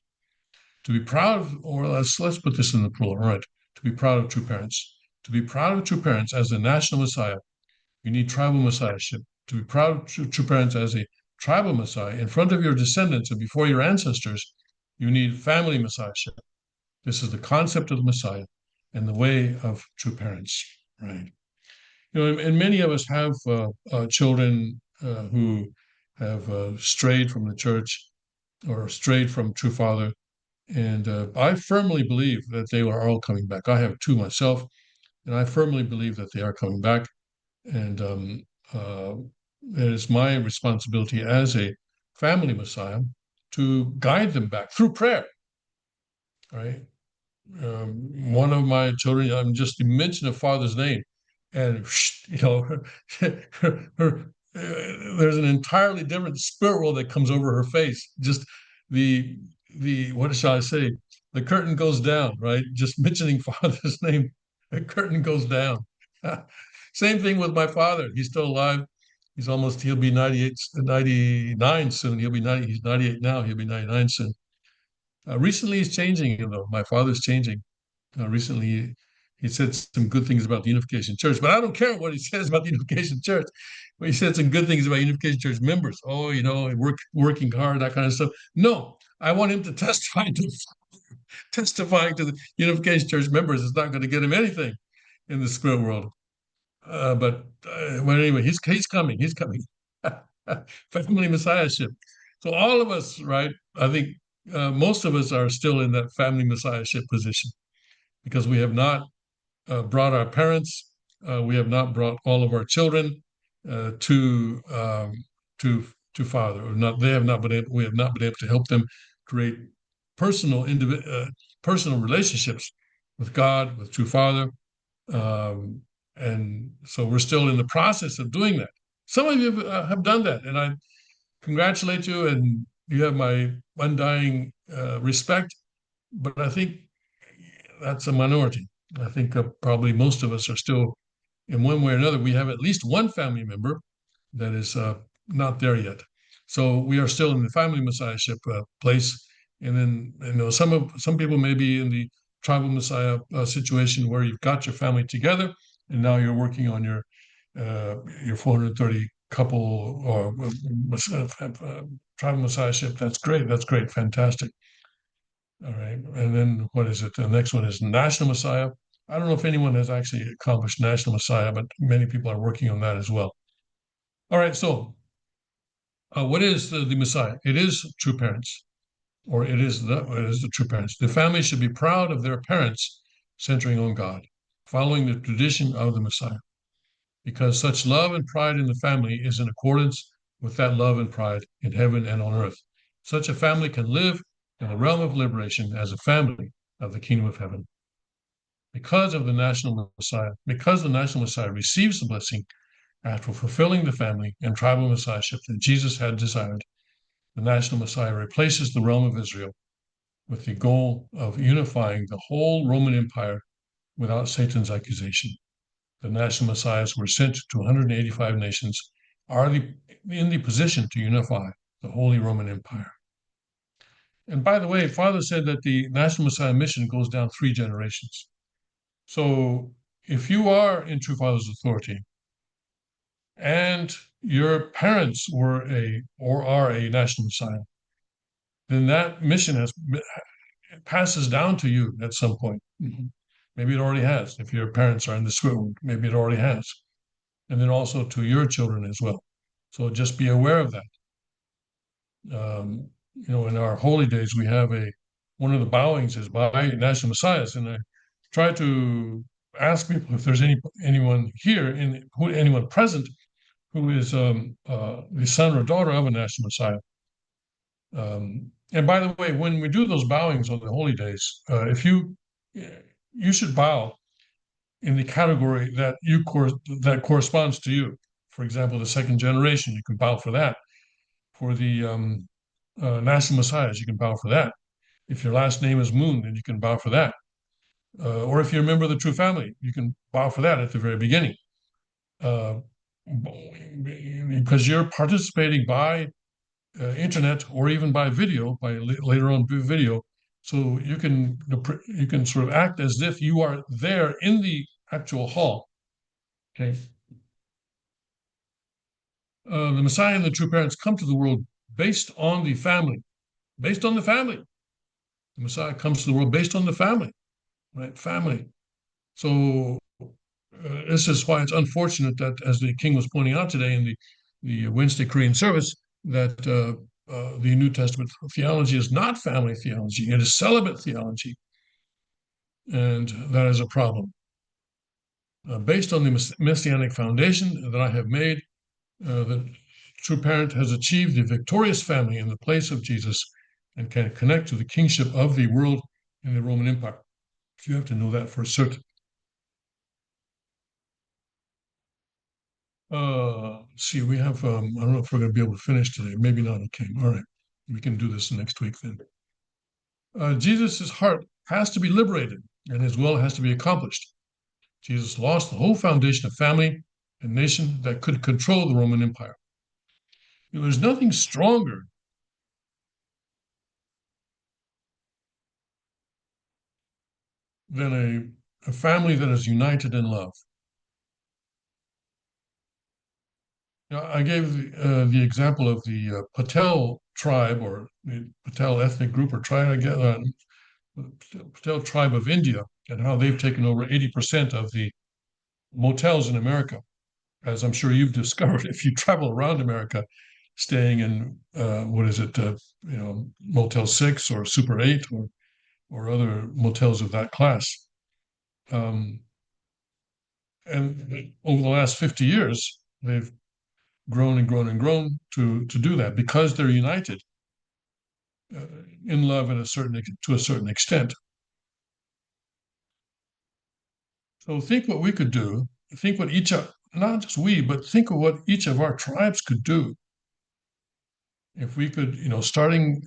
[SPEAKER 1] To be proud of, or let's put this in the plural, all right? To be proud of true parents. To be proud of true parents as the national Messiah, you need tribal messiahship. To be proud of true parents as a tribal Messiah in front of your descendants and before your ancestors, you need family messiahship. This is the concept of the Messiah and the way of true parents, right? And many of us have children who have strayed from the church or strayed from true father. And I firmly believe that they are all coming back. I have two myself, and I firmly believe that they are coming back. And it is my responsibility as a family Messiah to guide them back through prayer. Right? One of my children, I'm just mention a father's name, and there's an entirely different spirit world that comes over her face. Just the what shall I say? The curtain goes down, right? Just mentioning father's name, the curtain goes down. Same thing with my father. He's still alive. He'll be 98, 99 soon. He's 98 now. He'll be 99 soon. Recently, he's changing. My father's changing. Recently, he said some good things about the Unification Church, but I don't care what he says about the Unification Church. But he said some good things about Unification Church members. Oh, working hard, that kind of stuff. No, I want him to testifying to the Unification Church members is not going to get him anything in the spirit world. But anyway, he's coming. He's coming. Family messiahship. So all of us, right? I think most of us are still in that family messiahship position because we have not brought our parents, we have not brought all of our children to to Father. Or not, they have not been able. We have not been able to help them create personal relationships with God, with true Father, and so we're still in the process of doing that. Some of you have done that, and I congratulate you, and you have my undying respect. But I think that's a minority. I think probably most of us are still, in one way or another, we have at least one family member that is not there yet. So we are still in the family messiahship place. And then some people may be in the tribal messiah situation where you've got your family together, and now you're working on your 430 couple or tribal messiahship. That's great. That's great. Fantastic. All right. And then what is it? The next one is National Messiah. I don't know if anyone has actually accomplished National Messiah, but many people are working on that as well. All right. So, what is the Messiah? It is true parents, or it is the true parents. The family should be proud of their parents, centering on God, following the tradition of the Messiah, because such love and pride in the family is in accordance with that love and pride in heaven and on earth. Such a family can live in the realm of liberation as a family of the kingdom of heaven. Because of the national Messiah, because the national Messiah receives the blessing after fulfilling the family and tribal messiahship that Jesus had desired, the national Messiah replaces the realm of Israel with the goal of unifying the whole Roman Empire without Satan's accusation. The national messiahs who were sent to 185 nations are in the position to unify the Holy Roman Empire. And by the way, Father said that the national messiah mission goes down 3 generations. So if you are in True Father's authority and your parents were or are a national messiah, then that mission passes down to you at some point. Mm-hmm. Maybe it already has. If your parents are in the school, maybe it already has. And then also to your children as well. So just be aware of that. In our holy days, we have one of the bowings is by national messiahs, and I try to ask people if there's anyone here, anyone present, who is the son or daughter of a national messiah. And by the way, when we do those bowings on the holy days, if you should bow in the category that corresponds to you. For example, the second generation, you can bow for that. For the national messiahs, you can bow for that. If your last name is Moon, then you can bow for that. Or if you're a member of the True Family, you can bow for that at the very beginning. Because you're participating by internet or even by video, later on video, so you can sort of act as if you are there in the actual hall. Okay. The Messiah and the true parents come to the world based on the family, based on the family. The Messiah comes to the world based on the family, right? Family. So this is why it's unfortunate that, as the King was pointing out today in the Wednesday Korean service, that the New Testament theology is not family theology; it is celibate theology, and that is a problem. Based on the messianic foundation that I have made, the true parent has achieved the victorious family in the place of Jesus and can connect to the kingship of the world in the Roman Empire. You have to know that for certain. See, we have, I don't know if we're going to be able to finish today. Maybe not. Okay. All right. We can do this next week then. Jesus' heart has to be liberated and his will has to be accomplished. Jesus lost the whole foundation of family and nation that could control the Roman Empire. There's nothing stronger than a family that is united in love. I gave the example of the Patel tribe or the Patel ethnic group or tribe, Patel tribe of India, and how they've taken over 80% of the motels in America. As I'm sure you've discovered, if you travel around America, staying in Motel 6 or Super 8 or other motels of that class. And over the last 50 years, they've grown and grown and grown to do that because they're united in love to a certain extent. So think what we could do. Think what not just we, but think of what each of our tribes could do if we could, starting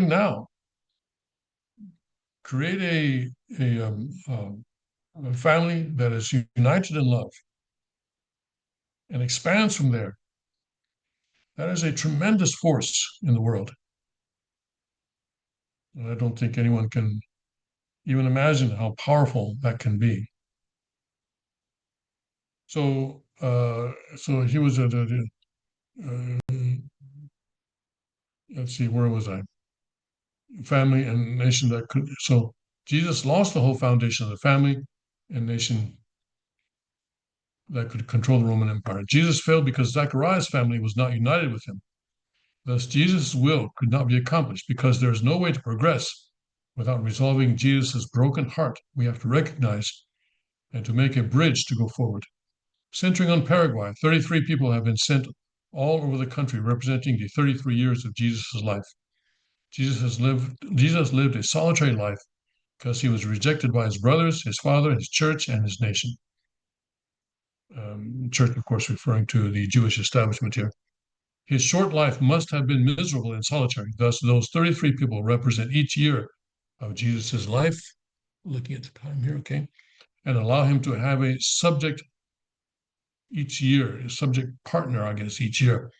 [SPEAKER 1] now, create a family that is united in love and expands from there. That is a tremendous force in the world. And I don't think anyone can even imagine how powerful that can be. So he was at let's see, where was I? Family and nation that could. So Jesus lost the whole foundation of the family and nation that could control the Roman Empire. Jesus failed because Zechariah's family was not united with him. Thus, Jesus' will could not be accomplished because there is no way to progress without resolving Jesus' broken heart. We have to recognize and to make a bridge to go forward. Centering on Paraguay, 33 people have been sent all over the country representing the 33 years of Jesus' life. Jesus lived a solitary life because he was rejected by his brothers, his father, his church, and his nation. Church, of course, referring to the Jewish establishment here. His short life must have been miserable and solitary. Thus, those 33 people represent each year of Jesus' life. Looking at the time here, okay, and allow him to have a subject each year, a subject partner, I guess, each year.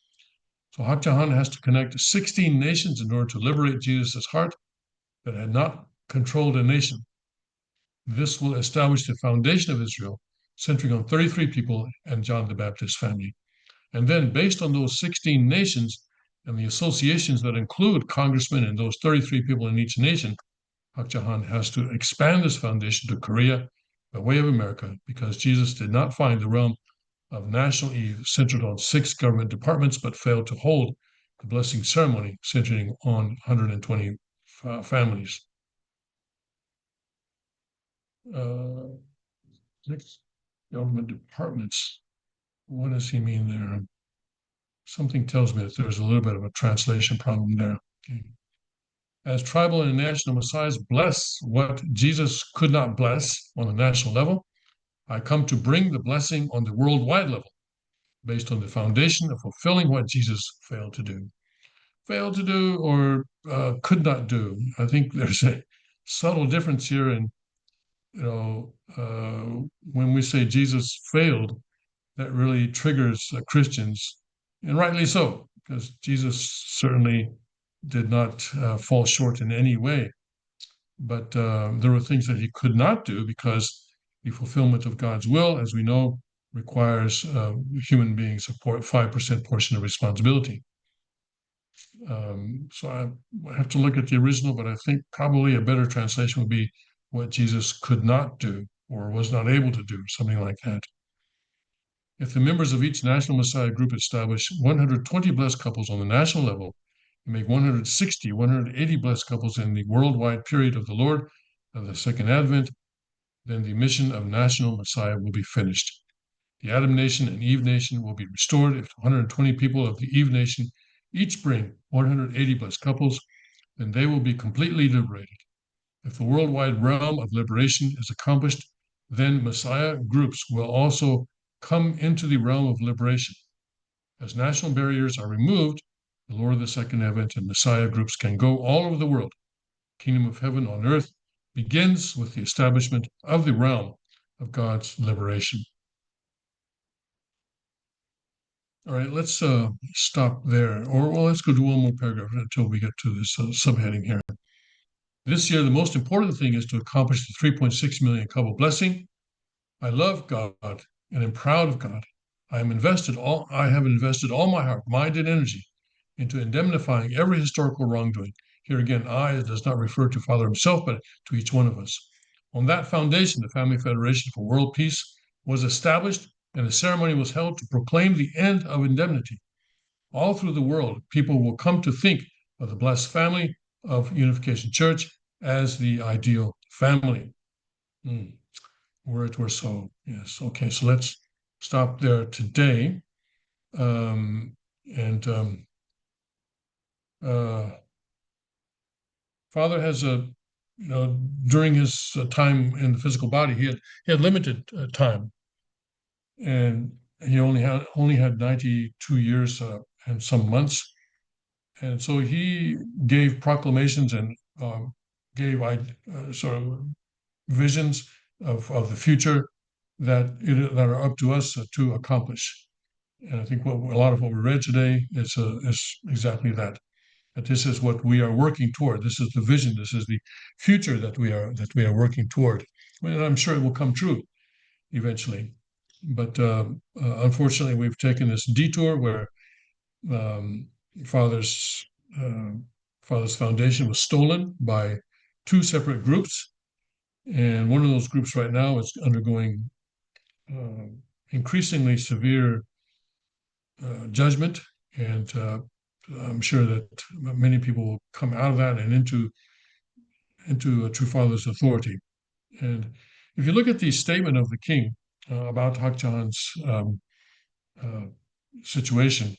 [SPEAKER 1] So Hak Jahan has to connect 16 nations in order to liberate Jesus' heart that had not controlled a nation. This will establish the foundation of Israel, centering on 33 people and John the Baptist family. And then, based on those 16 nations and the associations that include congressmen and those 33 people in each nation, Hak Jahan has to expand this foundation to Korea by way of America because Jesus did not find the realm of National Eve centered on 6 government departments, but failed to hold the blessing ceremony centering on 120 families. 6 government departments. What does he mean there? Something tells me that there's a little bit of a translation problem there. Okay. As tribal and national messiahs bless what Jesus could not bless on the national level, I come to bring the blessing on the worldwide level based on the foundation of fulfilling what Jesus failed to do. Failed to do or could not do. I think there's a subtle difference here in, when we say Jesus failed, that really triggers Christians, and rightly so, because Jesus certainly did not fall short in any way. But there were things that he could not do because the fulfillment of God's will, as we know, requires human beings a 5% portion of responsibility. So I have to look at the original, but I think probably a better translation would be what Jesus could not do or was not able to do, something like that. If the members of each National Messiah group establish 120 blessed couples on the national level and make 160, 180 blessed couples in the worldwide period of the Lord of the Second Advent, then the mission of National Messiah will be finished. The Adam nation and Eve nation will be restored if 120 people of the Eve nation each bring 180 blessed couples, then they will be completely liberated. If the worldwide realm of liberation is accomplished, then Messiah groups will also come into the realm of liberation. As national barriers are removed, the Lord of the Second Advent and Messiah groups can go all over the world. Kingdom of heaven on earth begins with the establishment of the realm of God's liberation. All right, let's stop there. Or well, let's go to one more paragraph until we get to this subheading here. This year, the most important thing is to accomplish the 3.6 million couple blessing. I love God and am proud of God. I have invested all my heart, mind, and energy into indemnifying every historical wrongdoing. Here again, I does not refer to Father himself, but to each one of us. On that foundation, the Family Federation for World Peace was established, and a ceremony was held to proclaim the end of indemnity. All through the world, people will come to think of the blessed family of Unification Church as the ideal family. Were it were so, yes. Okay, so let's stop there today. And Father has during his time in the physical body, he had limited time, and he only had 92 years and some months, and so he gave proclamations and gave sort of visions of the future that are up to us to accomplish. And I think a lot of what we read today is exactly that. That this is what we are working toward. This is the vision. This is the future that we are working toward. And I'm sure it will come true eventually. But unfortunately, we've taken this detour where um, Father's Father's foundation was stolen by 2 separate groups, and one of those groups right now is undergoing increasingly severe judgment, and I'm sure that many people will come out of that and into a True Father's authority. And if you look at the statement of the king about Hak Jahan's situation,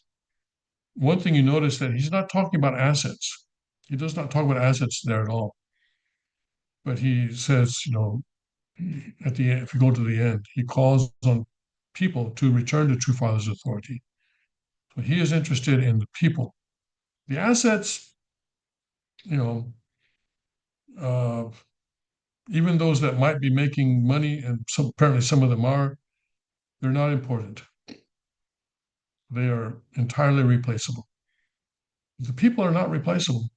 [SPEAKER 1] one thing you notice that he's not talking about assets. He does not talk about assets there at all. But he says, at the end, if you go to the end, he calls on people to return to True Father's authority. So he is interested in the people. The assets, you know, uh, even those that might be making money, and apparently some of them are, they're not important. They are entirely replaceable. The people are not replaceable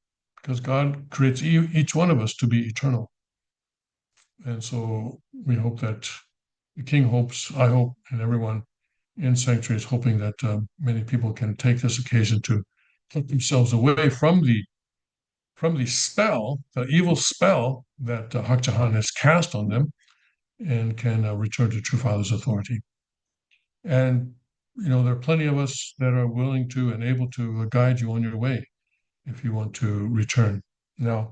[SPEAKER 1] because God creates each one of us to be eternal. And so we hope that the King hopes, I hope, and everyone in Sanctuary is hoping that many people can take this occasion to put themselves away from the spell, the evil spell that Hak Jahan has cast on them, and can return to True Father's authority. And there are plenty of us that are willing to and able to guide you on your way if you want to return. Now,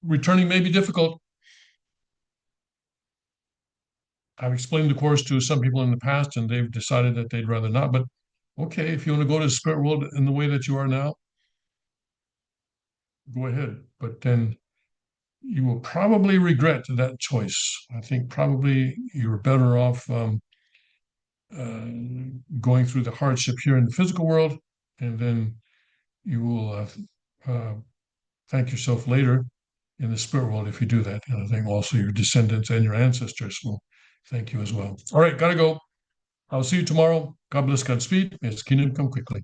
[SPEAKER 1] returning may be difficult. I've explained the course to some people in the past, and they've decided that they'd rather not. But okay, if you want to go to the spirit world in the way that you are now, go ahead. But then you will probably regret that choice. I think probably you're better off going through the hardship here in the physical world, and then you will thank yourself later in the spirit world if you do that. And I think also your descendants and your ancestors will thank you as well. All right, gotta go. I'll see you tomorrow. God bless, Godspeed. May His kingdom come quickly.